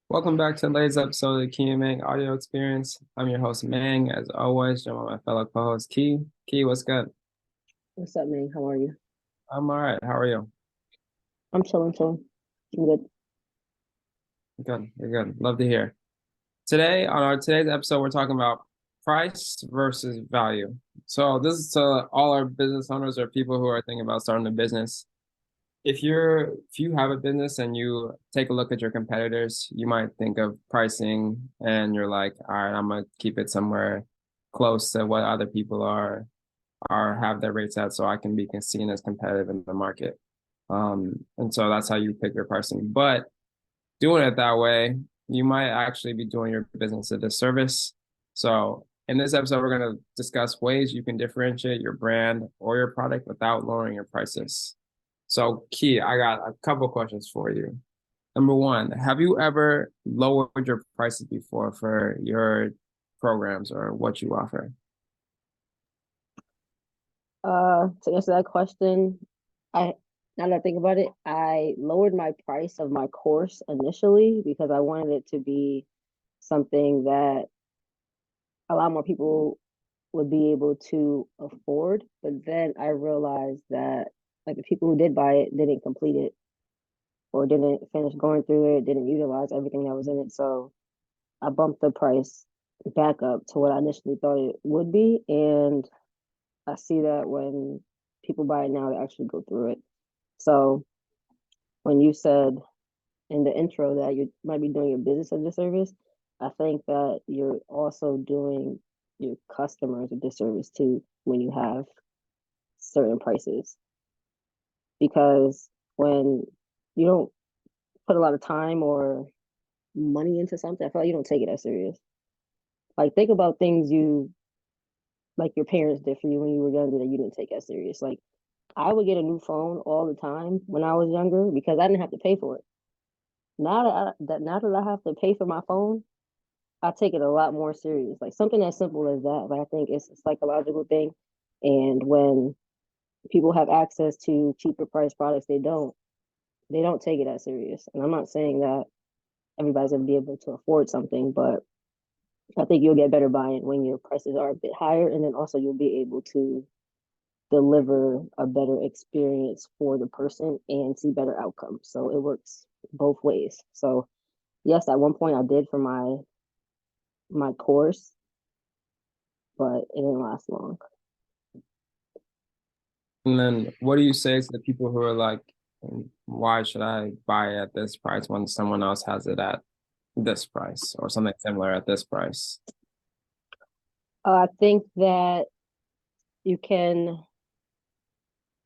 Welcome back to the latest episode of the Key and Mang Audio Experience. I'm your host, Mang, as always, joined by my fellow co-host, Key. Key, what's good? What's up, man? How are you? I'm all right. How are you? I'm chilling. I'm good. Good. You're good. Love to hear. Today, on our today's episode, we're talking about price versus value. So this is to all our business owners or people who are thinking about starting a business. If you have a business and you take a look at your competitors, you might think of pricing and you're like, all right, I'm gonna keep it somewhere close to what other people are have their rates at so I can be seen as competitive in the market. And so that's how you pick your pricing. But doing it that way, you might actually be doing your business a disservice. So in this episode, we're going to discuss ways you can differentiate your brand or your product without lowering your prices. So, Key, I got a couple questions for you. Number one, have you ever lowered your prices before for your programs or what you offer? To answer that question, I now that I think about it, I lowered my price of my course initially because I wanted it to be something that a lot more people would be able to afford. But then I realized that like the people who did buy it didn't complete it or didn't finish going through it, didn't utilize everything that was in it. So I bumped the price back up to what I initially thought it would be. And I see that when people buy it now, they actually go through it. So when you said in the intro that you might be doing your business a disservice, I think that you're also doing your customers a disservice too when you have certain prices. Because when you don't put a lot of time or money into something, I feel like you don't take it as serious. Like think about things you like your parents did for you when you were younger that you didn't take as serious. Like I would get a new phone all the time when I was younger because I didn't have to pay for it. Now that I have to pay for my phone, I take it a lot more serious. Like something as simple as that. But I think it's a psychological thing. And when people have access to cheaper price products, they don't take it as serious. And I'm not saying that everybody's gonna be able to afford something, but I think you'll get better buying when your prices are a bit higher, and then also you'll be able to deliver a better experience for the person and see better outcomes. So it works both ways. So yes, at one point I did for my course, but it didn't last long. And then what do you say to the people who are like, why should I buy at this price when someone else has it at this price or something similar at this price? I think that you can.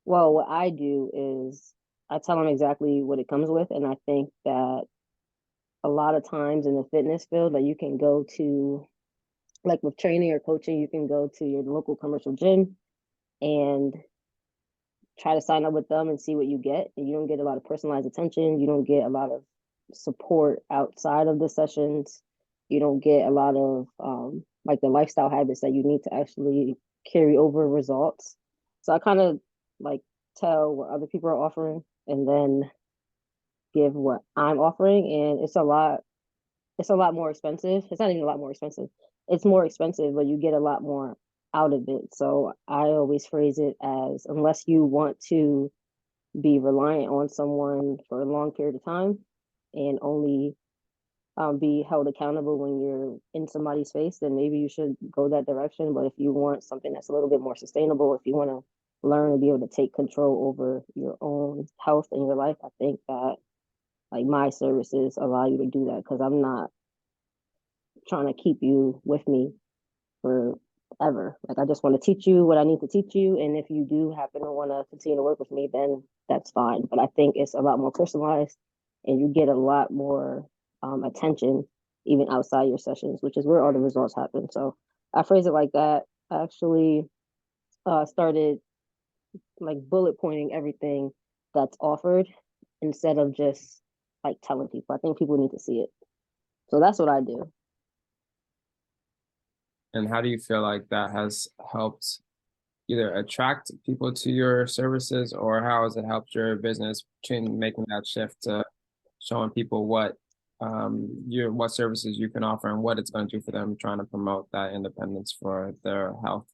Well, what I do is I tell them exactly what it comes with, and I think that a lot of times in the fitness field, that you can go to like with training or coaching, you can go to your local commercial gym and try to sign up with them and see what you get. And you don't get a lot of personalized attention. You don't get a lot of support outside of the sessions. You don't get a lot of like the lifestyle habits that you need to actually carry over results. So I kind of like tell what other people are offering and then give what I'm offering. And it's a lot more expensive. It's not even a lot more expensive. It's more expensive, but you get a lot more out of it. So I always phrase it as unless you want to be reliant on someone for a long period of time and only be held accountable when you're in somebody's face, then maybe you should go that direction. But if you want something that's a little bit more sustainable, if you want to learn and be able to take control over your own health and your life, I think that like my services allow you to do that because I'm not trying to keep you with me forever. Like I just want to teach you what I need to teach you, and if you do happen to want to continue to work with me, then that's fine. But I think it's a lot more personalized, and you get a lot more attention even outside your sessions, which is where all the results happen. So I phrase it like that. I actually started like bullet pointing everything that's offered instead of just like telling people. I think people need to see it. So that's what I do. And how do you feel like that has helped either attract people to your services or how has it helped your business change making that shift to showing people what your what services you can offer and what it's going to do for them, trying to promote that independence for their health.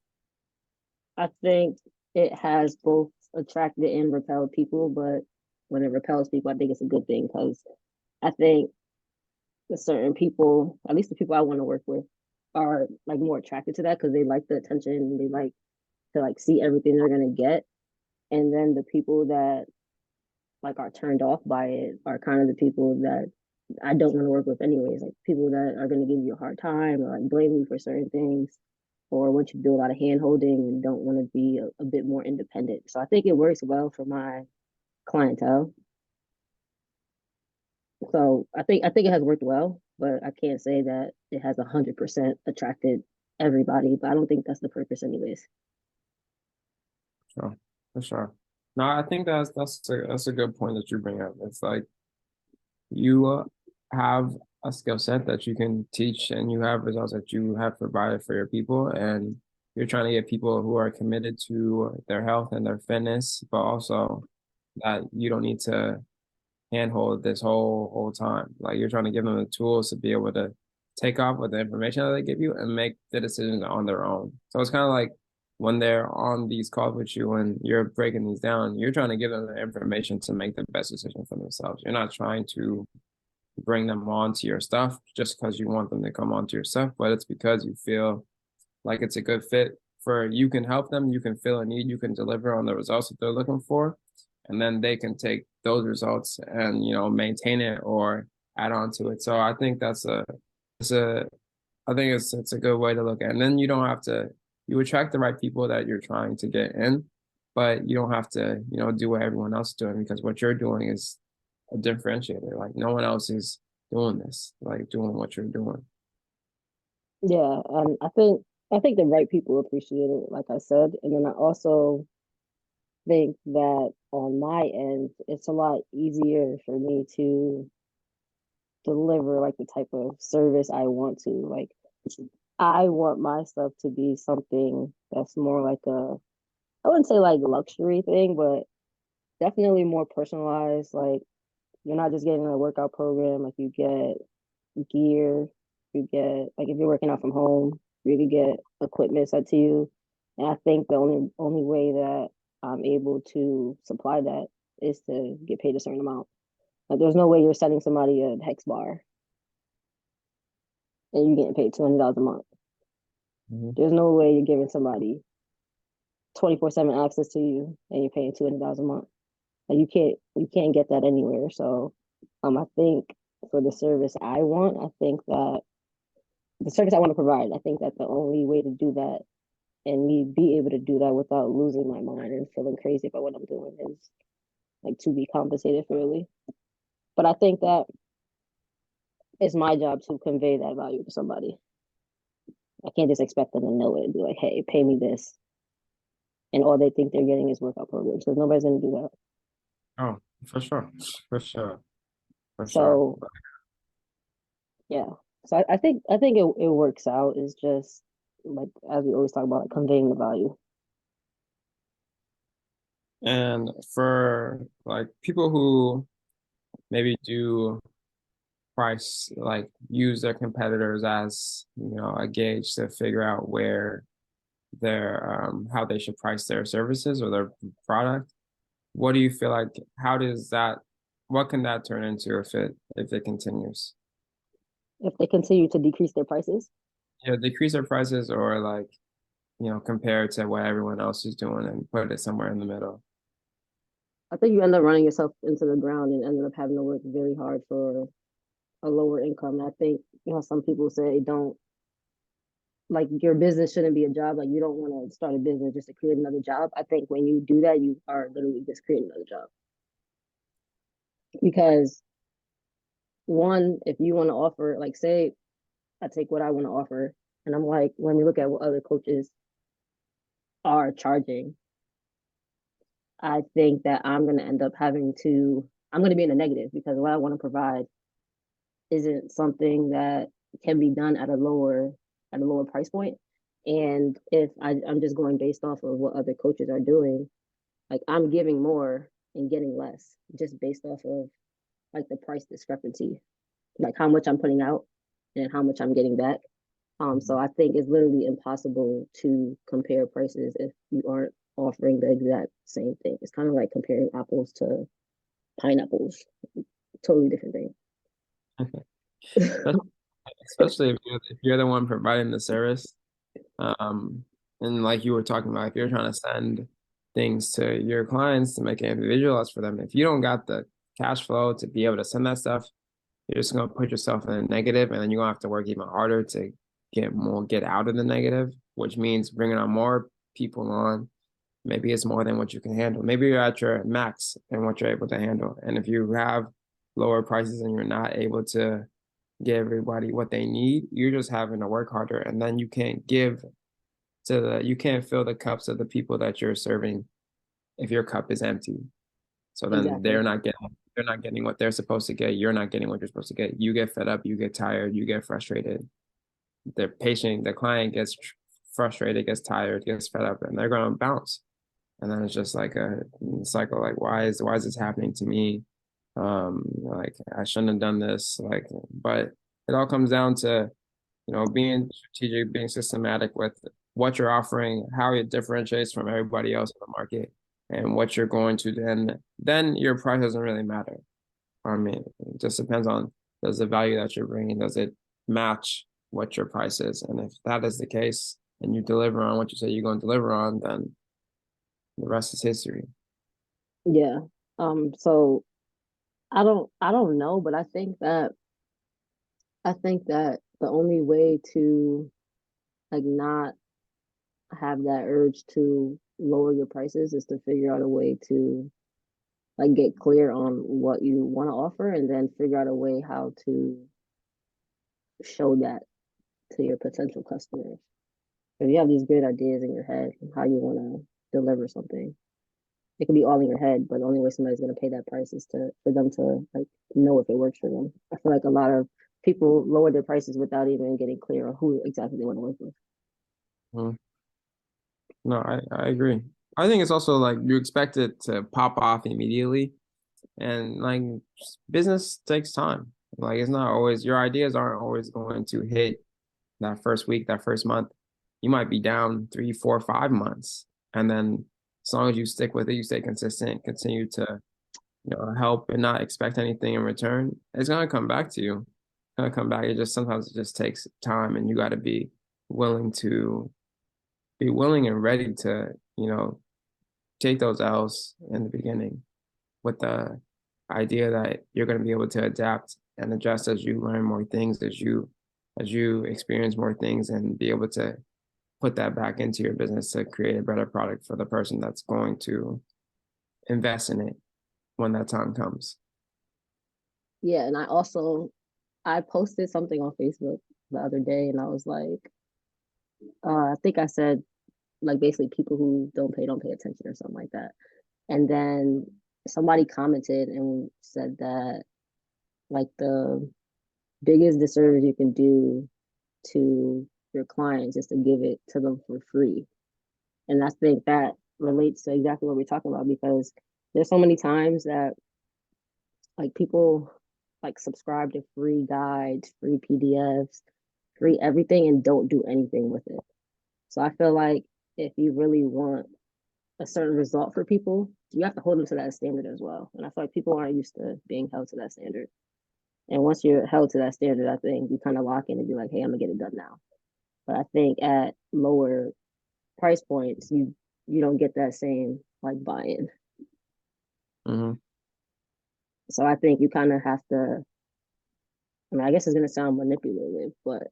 I think it has both attracted and repelled people, but when it repels people, I think it's a good thing because I think the certain people, at least the people I want to work with, are like more attracted to that because they like the attention, they like to like see everything they're gonna get. And then the people that like are turned off by it are kind of the people that I don't want to work with anyways. Like people that are gonna give you a hard time or like blame you for certain things or want you to do a lot of hand holding and don't want to be a bit more independent. So I think it works well for my clientele. So I think it has worked well, but I can't say that it has 100% attracted everybody. But I don't think that's the purpose, anyways. So for sure. No, I think that's a good point that you bring up. It's like you have a skill set that you can teach and you have results that you have provided for your people, and you're trying to get people who are committed to their health and their fitness, but also that you don't need to handhold this whole time. Like you're trying to give them the tools to be able to take off with the information that they give you and make the decisions on their own. So it's kind of like when they're on these calls with you and you're breaking these down, you're trying to give them the information to make the best decision for themselves. You're not trying to bring them onto your stuff just because you want them to come onto your stuff, but it's because you feel like it's a good fit for you can help them, you can fill a need, you can deliver on the results that they're looking for, and then they can take those results and maintain it or add on to it. So I think it's a I think it's a good way to look at it. And then you don't have to you attract the right people that you're trying to get in, but you don't have to, do what everyone else is doing because what you're doing is a differentiator. Like no one else is doing this, like doing what you're doing. Yeah, I think the right people appreciate it, like I said, and then I also think that on my end, it's a lot easier for me to deliver like the type of service I want to. Like I want my stuff to be something that's more like I wouldn't say like luxury thing, but definitely more personalized. Like you're not just getting a workout program, like you get gear, you get like if you're working out from home, you can get equipment set to you. And I think the only way that I'm able to supply that is to get paid a certain amount. Like there's no way you're setting somebody a hex bar and you're getting paid $200 a month. Mhm. There's no way you're giving somebody 24/7 access to you and you're paying $200 a month. Like you can't get that anywhere. So I think for the service I want, I think that the service I want to provide, I think that the only way to do that and me be able to do that without losing my mind and feeling crazy about what I'm doing is like to be compensated fairly. But I think that it's my job to convey that value to somebody. I can't just expect them to know it and be like, hey, pay me this. And all they think they're getting is workout programs. So nobody's going to do that. Oh, for sure. For sure. For sure. So yeah. So I think it works out. It's just like as we always talk about, like, conveying the value. And for like people who maybe do price, like use their competitors as, a gauge to figure out where how they should price their services or their product. What do you feel like, what can that turn into if it continues? If they continue to decrease their prices, Decrease their prices or like, compare to what everyone else is doing and put it somewhere in the middle. I think you end up running yourself into the ground and end up having to work very hard for a lower income. And I think, some people say don't like your business shouldn't be a job. Like you don't want to start a business just to create another job. I think when you do that, you are literally just creating another job. Because one, if you want to offer, like say I take what I want to offer and I'm like, when we look at what other coaches are charging, I think that I'm going to end up I'm going to be in a negative because what I want to provide isn't something that can be done at a lower price point. And if I'm just going based off of what other coaches are doing, like I'm giving more and getting less just based off of like the price discrepancy. like how much I'm putting out and how much I'm getting back. So I think it's literally impossible to compare prices if you aren't offering the exact same thing. It's kind of like comparing apples to pineapples. Totally different thing. Especially especially if you're the one providing the service. Um, and like you were talking about, if you're trying to send things to your clients to make it individualized for them, if you don't got the cash flow to be able to send that stuff, you're just gonna put yourself in a negative, and then you're gonna have to work even harder to get out of the negative, which means bringing on more people on. Maybe it's more than what you can handle. Maybe you're at your max and what you're able to handle. And if you have lower prices and you're not able to give everybody what they need, you're just having to work harder. And then you can't fill the cups of the people that you're serving if your cup is empty. So then Exactly. they're not getting what they're supposed to get. You're not getting what you're supposed to get. You get fed up, you get tired, you get frustrated. The client gets frustrated, gets tired, gets fed up, and they're gonna bounce. And then it's just like a cycle. Like, why is this happening to me? Like I shouldn't have done this. Like, but it all comes down to, being strategic, being systematic with what you're offering, how it differentiates from everybody else in the market, and what you're going to then your price doesn't really matter. I mean, it just depends on, does the value that you're bringing, does it match what your price is? And if that is the case, and you deliver on what you say you're going to deliver on, then the rest is history. Yeah. So I don't know, but I think that the only way to like not have that urge to lower your prices is to figure out a way to like get clear on what you want to offer and then figure out a way how to show that to your potential customers. If you have these great ideas in your head how you want to deliver something, it can be all in your head, but the only way somebody's going to pay that price is to for them to like know if it works for them. I feel like a lot of people lower their prices without even getting clear on who exactly they want to work with. Mhm. No, I agree. I think it's also like you expect it to pop off immediately, and like business takes time. Like it's not always, your ideas aren't always going to hit that first week, that first month. You might be down 3, 4, 5 months, and then as long as you stick with it, you stay consistent, continue to help and not expect anything in return, it's gonna come back to you. It's gonna come back. It just sometimes it just takes time, and you got to willing to be willing and ready to take those L's in the beginning, with the idea that you're going to be able to adapt and adjust as you learn more things, as you experience more things, and be able to put that back into your business to create a better product for the person that's going to invest in it when that time comes. Yeah, and I posted something on Facebook the other day, and I was like, I think I said like basically people who don't pay attention or something like that. And then somebody commented and said that like the biggest disservice you can do to your clients is to give it to them for free. And I think that relates to exactly what we're talking about because there's so many times that like people like subscribe to free guides, free PDFs, free everything and don't do anything with it. So I feel like if you really want a certain result for people, you have to hold them to that standard as well. And I feel like people aren't used to being held to that standard. And once you're held to that standard, I think you kind of lock in and be like, hey, I'm gonna get it done now. But I think at lower price points, you don't get that same like buy-in. Hmm. So I think you kind of have to. I mean, I guess it's gonna sound manipulative, but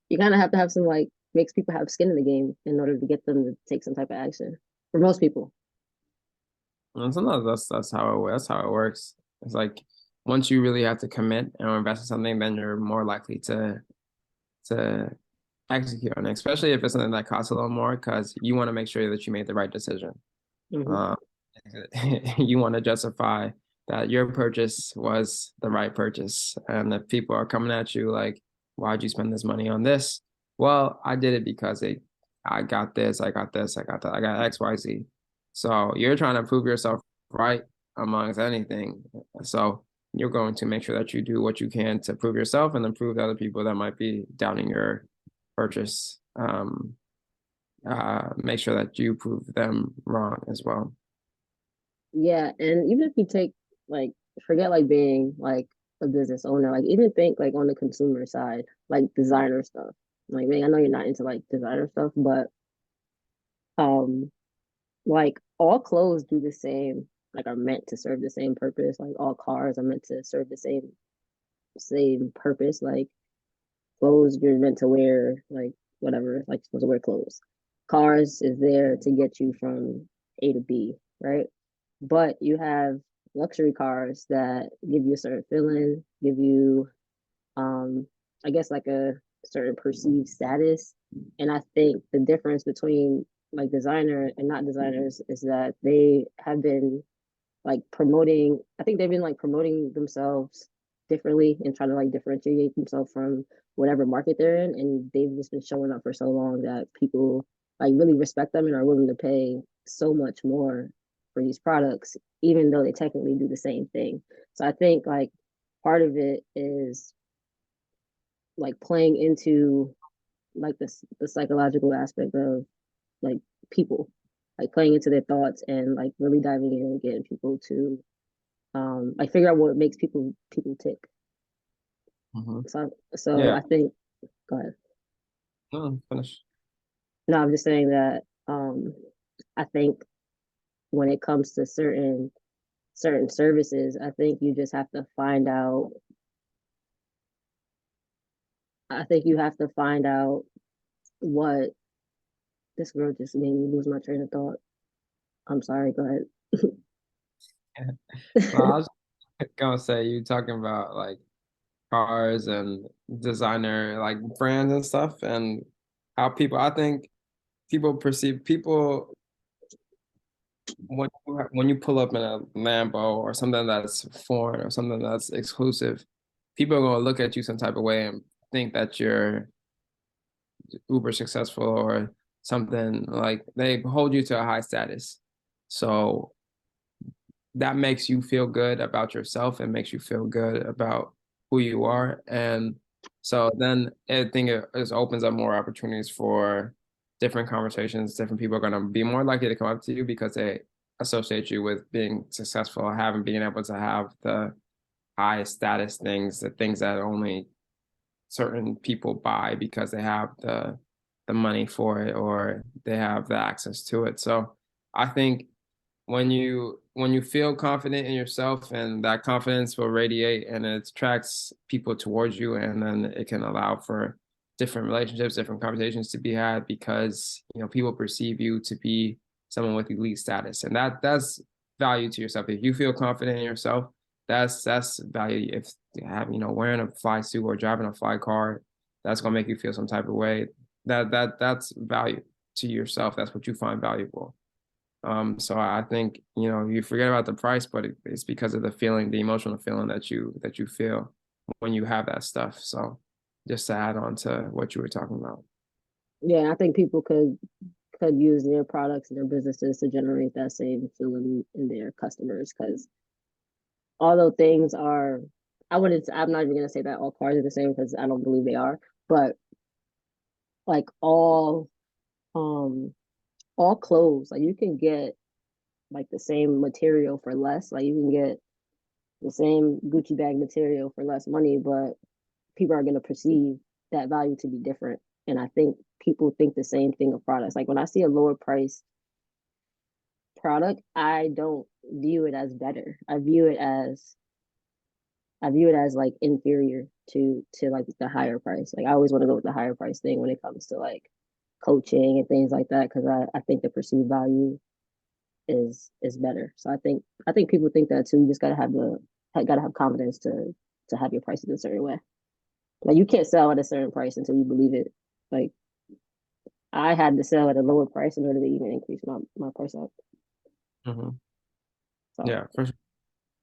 you kind of have to have some like makes people have skin in the game in order to get them to take some type of action. For most people, And sometimes that's how it works. It's like once you really have to commit and invest in something, then you're more likely to execute on it, especially if it's something that costs a little more, because you want to make sure that you made the right decision. mm-hmm. Um, you want to justify that your purchase was the right purchase. And if people are coming at you like, why'd you spend this money on this? Well, I did it because I got this, I got this, I got that, I got XYZ. So you're trying to prove yourself right amongst anything. So you're going to make sure that you do what you can to prove yourself and then prove to other people that might be doubting your purchase. Make sure that you prove them wrong as well. Yeah, and even if you take like forget like being like a business owner, like even think like on the consumer side, like designer stuff. Like, man, I know you're not into like designer stuff, but um, like all clothes do the same, like are meant to serve the same purpose. Like all cars are meant to serve the same purpose. Like clothes you're meant to wear, like whatever, like you're supposed to wear clothes. Cars is there to get you from A to B, right? But you have luxury cars that give you a certain feeling, give you um I guess like a certain perceived status. And I think the difference between like designer and not designers is that they have been like promoting, I think they've been like promoting themselves differently and trying to like differentiate themselves from whatever market they're in. And they've just been showing up for so long that people like really respect them and are willing to pay so much more for these products, even though they technically do the same thing. So I think like part of it is like playing into like the psychological aspect of like people, like playing into their thoughts and like really diving in and getting people to like figure out what makes people tick. Hmm. So Yeah. I think go ahead. No, finish. No, I'm just saying that I think when it comes to certain services, I think you just have to find out I think you have to find out what this girl just made me lose my train of thought. I'm sorry, go ahead. Well, I was gonna say you talking about like cars and designer like brands and stuff and how people I think people perceive people when you pull up in a Lambo or something that's foreign or something that's exclusive, people are gonna look at you some type of way and think that you're uber successful or something like they hold you to a high status. So that makes you feel good about yourself and makes you feel good about who you are. And so then I think it just opens up more opportunities for different conversations. Different people are going to be more likely to come up to you because they associate you with being successful, having being able to have the high status things, the things that only certain people buy because they have the money for it or they have the access to it. So I think when you feel confident in yourself and that confidence will radiate and it attracts people towards you and then it can allow for different relationships, different conversations to be had because people perceive you to be someone with elite status and that's value to yourself. If you feel confident in yourself, that's value. If you have wearing a fly suit or driving a fly car, that's gonna make you feel some type of way. That's value to yourself. That's what you find valuable. So I think, you forget about the price, but it's because of the feeling, the emotional feeling that you feel when you have that stuff. So just to add on to what you were talking about. Yeah, I think people could use their products and their businesses to generate that same feeling in their customers because although things are I'm not even gonna say that all cars are the same because I don't believe they are, but like um all clothes, like you can get like the same material for less. Like you can get the same Gucci bag material for less money, but people are gonna perceive that value to be different. And I think people think the same thing of products. Like when I see a lower price product, I don't view it as better. I view it as like inferior to like the higher price. Like I always want to go with the higher price thing when it comes to like coaching and things like that because I think the perceived value is better. So I think people think that too. You just gotta have confidence to have your prices a certain way. Like you can't sell at a certain price until you believe it. Like I had to sell at a lower price in order to even increase my price up. Hmm. So Yeah, for sure,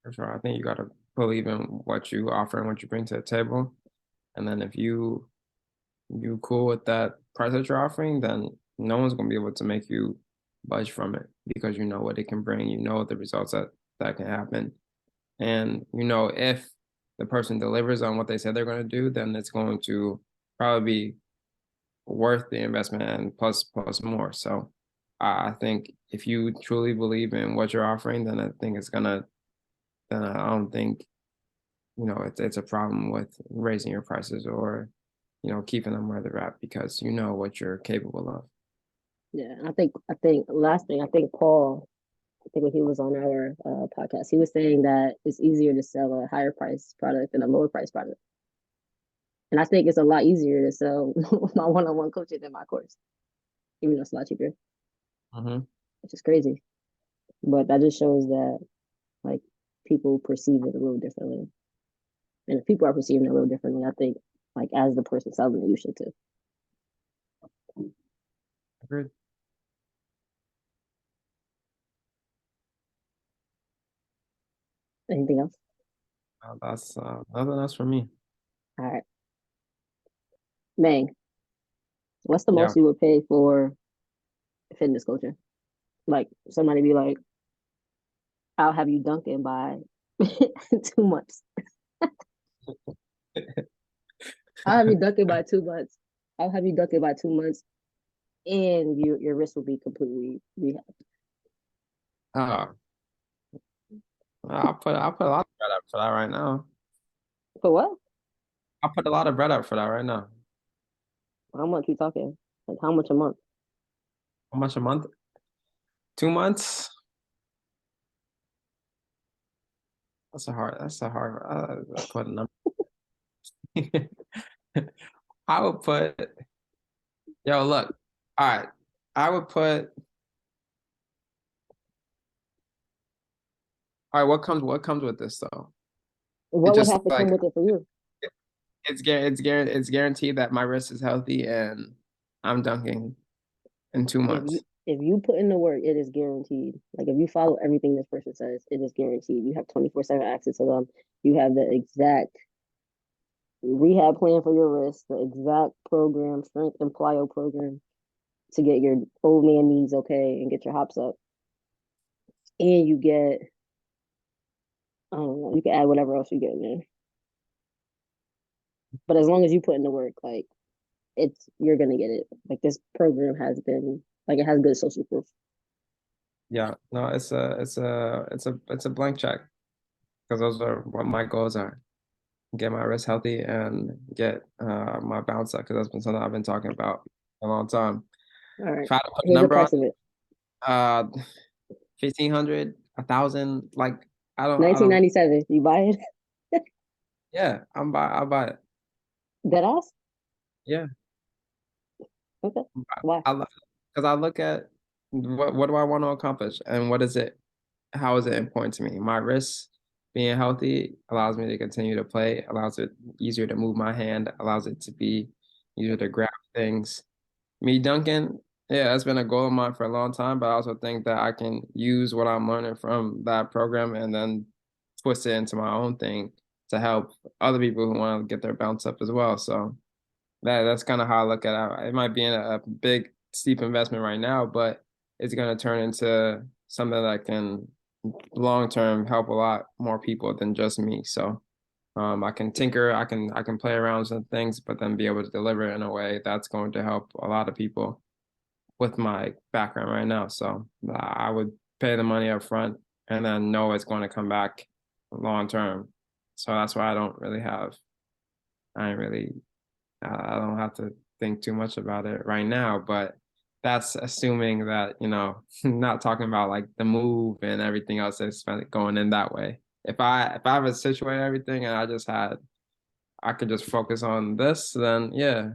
for sure. I think you got to believe in what you offer and what you bring to the table. And then if you cool with that price that you're offering, then no one's gonna be able to make you budge from it because you know what it can bring, you know the results that can happen. And if the person delivers on what they said they're going to do, then it's going to probably be worth the investment and plus more. So I think if you truly believe in what you're offering, then I think it's gonna. Then I don't think it's a problem with raising your prices or keeping them where they're at because you know what you're capable of. Yeah, I think last thing, I think Paul, I think when he was on our podcast, he was saying that it's easier to sell a higher price product than a lower price product. And I think it's a lot easier to sell my one-on-one coaching than my course, even though it's a lot cheaper, Hmm. which is crazy. But that just shows that like people perceive it a little differently. And if people are perceiving it a little differently, I think like as the person selling it, you should too. Agreed. Anything else? That's nothing else for me. All right. Mang, what's the Yeah. most you would pay for fitness coaching? Like somebody be like, I'll have you dunking by 2 months. I'll have you dunking by 2 months. I'll have you dunking by 2 months, and your wrist will be completely rehab. Uh, I'll put a lot of bread up for that right now. For what? I'll put a lot of bread up for that right now. How much you talking? Like how much a month? How much a month? 2 months? That's a hard put a number. I would put, yo, look, all right. I would put, all right, what comes with this though? It What would just have to come like with it for you? it's guaranteed that my wrist is healthy and I'm dunking in two If you months. if you put in the work, it is guaranteed. Like if you follow everything this person says, it is guaranteed. You have 24/7 access to them. You have the exact rehab plan for your wrist, the exact program, strength and plyo program to get your old man knees okay and get your hops up. And you get, I don't know, you can add whatever else you get in there. But as long as you put in the work, like you're gonna get it. Like this program has been like it has good social proof. Yeah, no, it's a blank check because those are what my goals are. Get my wrist healthy and get my bounce up because that's been something I've been talking about a long time. All right. If I had to put a Here's the number on price of it. uh 1,500, 1,000, like I don't 1997. You buy it? yeah, I'll buy it. Dead ass? Yeah. Okay. Why? Because I look at what do I want to accomplish and what is it how is it important to me? My wrist being healthy allows me to continue to play, allows it easier to move my hand, allows it to be easier to grab things. Me dunking, yeah, that's been a goal of mine for a long time, but I also think that I can use what I'm learning from that program and then twist it into my own thing to help other people who want to get their bounce up as well. So that's kind of how I look at it. It might be in a big, steep investment right now, but it's going to turn into something that can long term help a lot more people than just me. So I can tinker, I can play around with some things, but then be able to deliver in a way that's going to help a lot of people with my background right now. So I would pay the money up front and then know it's going to come back long term. So that's why I ain't really I don't have to think too much about it right now, but that's assuming that, not talking about like the move and everything else that's going in that way. If I have a situation everything and I could just focus on this, then yeah.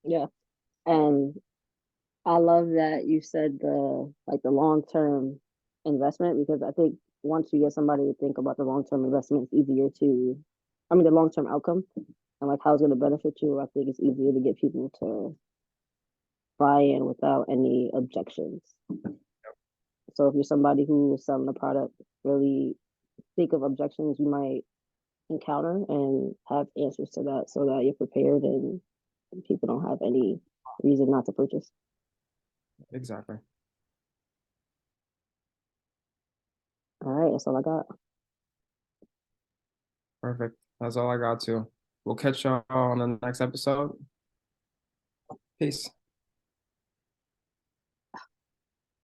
Yeah. And I love that you said the long term investment because I think once you get somebody to think about the long term investment, it's easier to, I mean, the long term outcome and like how it's going to benefit you. I think it's easier to get people to buy in without any objections. So if you're somebody who is selling a product, really think of objections you might encounter and have answers to that so that you're prepared and people don't have any reason not to purchase. Exactly. All right, that's all I got. Perfect. That's all I got too. We'll catch y'all on the next episode. Peace.